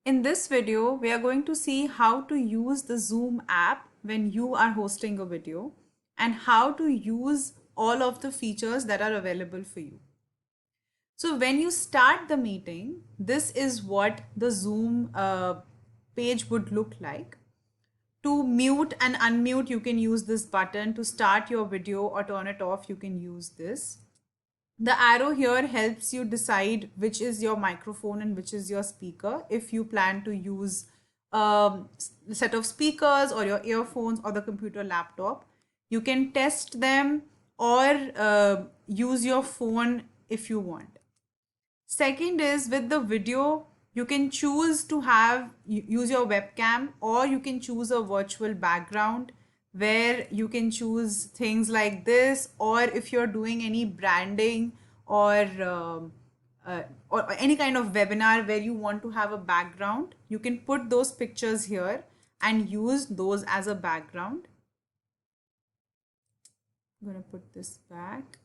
In this video, we are going to see how to use the Zoom app when you are hosting a video and how to use all of the features that are available for you. So when you start the meeting, this is what the Zoom page would look like. To mute and unmute, you can use this button. To start your video or turn it off, you can use this. The arrow here helps you decide which is your microphone and which is your speaker. If you plan to use a set of speakers or your earphones or the computer laptop, you can test them or use your phone if you want. Second is with the video, you can choose to use your webcam, or you can choose a virtual background where you can choose things like this, or if you're doing any branding or any kind of webinar where you want to have a background, you can put those pictures here and use those as a background. I'm going to put this back.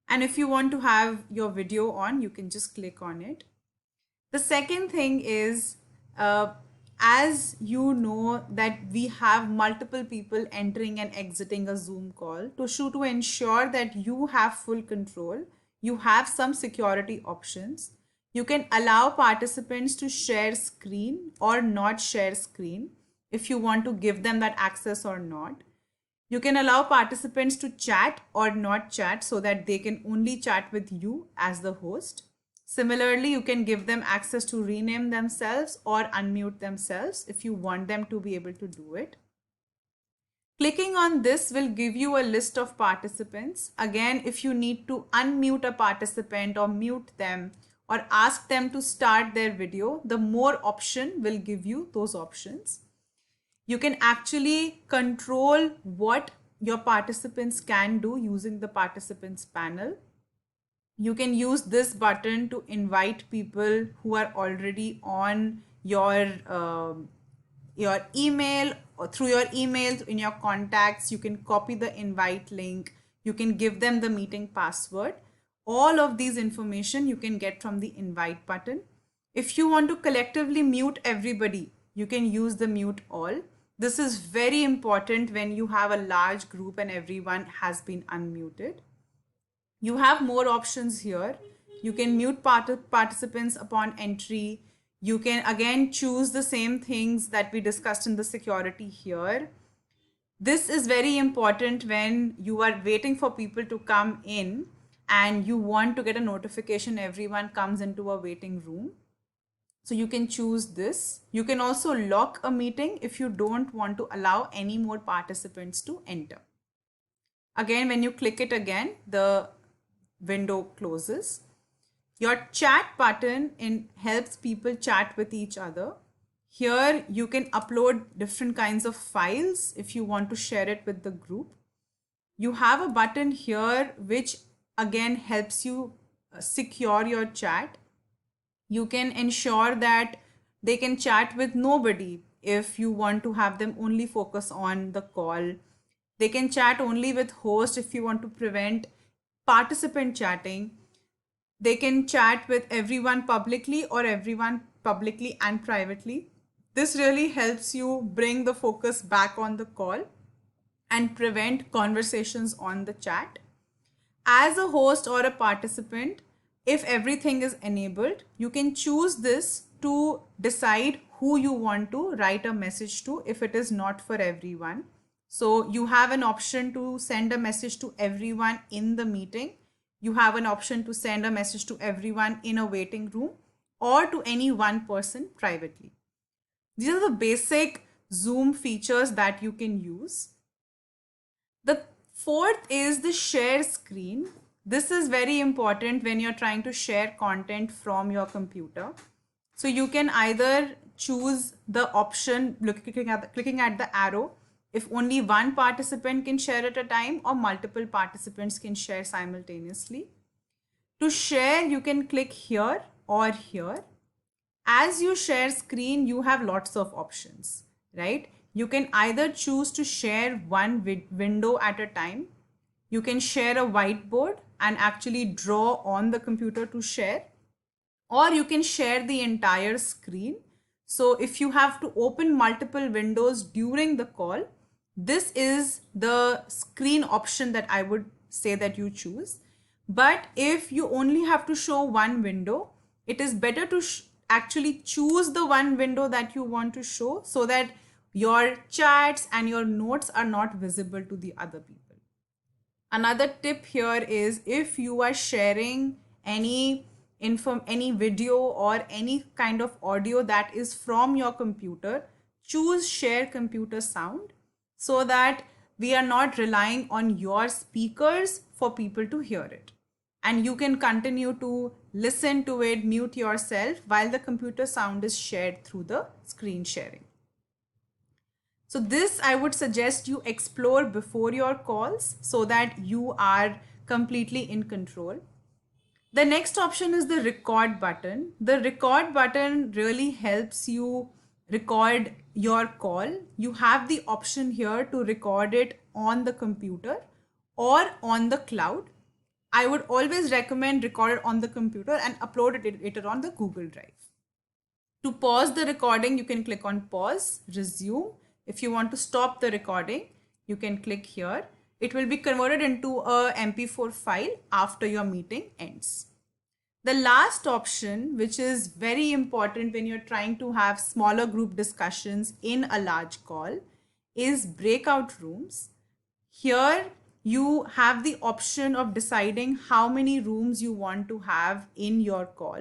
And if you want to have your video on, you can just click on it. The second thing is, as you know that we have multiple people entering and exiting a Zoom call, to ensure that you have full control, you have some security options. You can allow participants to share screen or not share screen if you want to give them that access or not. You can allow participants to chat or not chat so that they can only chat with you as the host. Similarly, you can give them access to rename themselves or unmute themselves if you want them to be able to do it. Clicking on this will give you a list of participants. Again, if you need to unmute a participant or mute them or ask them to start their video, the more option will give you those options. You can actually control what your participants can do using the participants panel. You can use this button to invite people who are already on your email, or through your emails in your contacts. You can copy the invite link. You can give them the meeting password. All of these information you can get from the invite button. If you want to collectively mute everybody, you can use the mute all. This is very important when you have a large group and everyone has been unmuted. You have more options here. You can mute participants upon entry. You can again choose the same things that we discussed in the security here. This is very important when you are waiting for people to come in and you want to get a notification everyone comes into a waiting room. So you can choose this. You can also lock a meeting if you don't want to allow any more participants to enter. Again, when you click it again, the window closes. Your chat button helps people chat with each other. Here you can upload different kinds of files if you want to share it with the group. You have a button here which again helps you secure your chat. You can ensure that they can chat with nobody if you want to have them only focus on the call. They can chat only with host if you want to prevent participant chatting. They can chat with everyone publicly or everyone publicly and privately. This really helps you bring the focus back on the call and prevent conversations on the chat. As a host or a participant, if everything is enabled, you can choose this to decide who you want to write a message to if it is not for everyone. So you have an option to send a message to everyone in the meeting. You have an option to send a message to everyone in a waiting room or to any one person privately. These are the basic Zoom features that you can use. The fourth is the share screen. This is very important when you're trying to share content from your computer. So you can either choose the option clicking at the arrow if only one participant can share at a time or multiple participants can share simultaneously. To share, you can click here or here. As you share screen, you have lots of options, right? You can either choose to share one window at a time. You can share a whiteboard and actually draw on the computer to share. or you can share the entire screen. So if you have to open multiple windows during the call, this is the screen option that I would say that you choose. But if you only have to show one window, it is better to actually choose the one window that you want to show, so that your chats and your notes are not visible to the other people. Another tip here is, if you are sharing any video or any kind of audio that is from your computer, choose share computer sound, so that we are not relying on your speakers for people to hear it. And you can continue to listen to it, mute yourself while the computer sound is shared through the screen sharing. So this I would suggest you explore before your calls, so that you are completely in control. The next option is the record button. The record button really helps you record your call. You have the option here to record it on the computer or on the cloud. I would always recommend record it on the computer and upload it later on the Google Drive. To pause the recording, you can click on pause, resume. If you want to stop the recording, you can click here. It will be converted into a MP4 file after your meeting ends. The last option, which is very important when you're trying to have smaller group discussions in a large call, is breakout rooms. Here you have the option of deciding how many rooms you want to have in your call.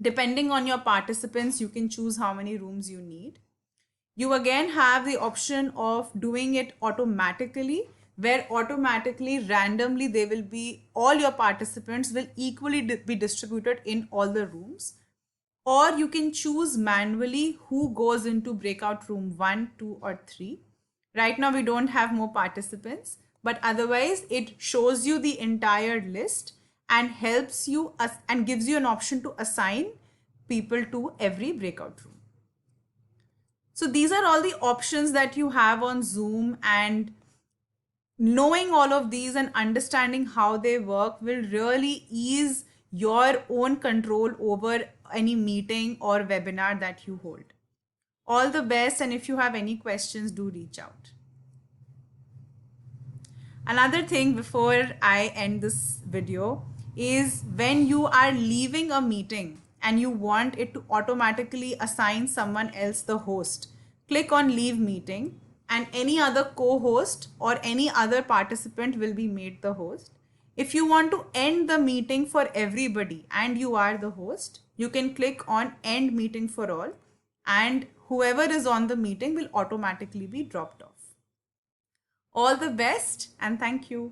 Depending on your participants, you can choose how many rooms you need. You again have the option of doing it automatically, where automatically, randomly, they will be, all your participants will equally be distributed in all the rooms. Or you can choose manually who goes into breakout room 1, 2, or 3. Right now we don't have more participants, but otherwise it shows you the entire list and helps you and gives you an option to assign people to every breakout room. So these are all the options that you have on Zoom, and knowing all of these and understanding how they work will really ease your own control over any meeting or webinar that you hold. All the best, and if you have any questions, do reach out. Another thing before I end this video is, when you are leaving a meeting and you want it to automatically assign someone else the host, click on leave meeting and any other co-host or any other participant will be made the host. If you want to end the meeting for everybody and you are the host, you can click on end meeting for all, and whoever is on the meeting will automatically be dropped off. All the best and thank you.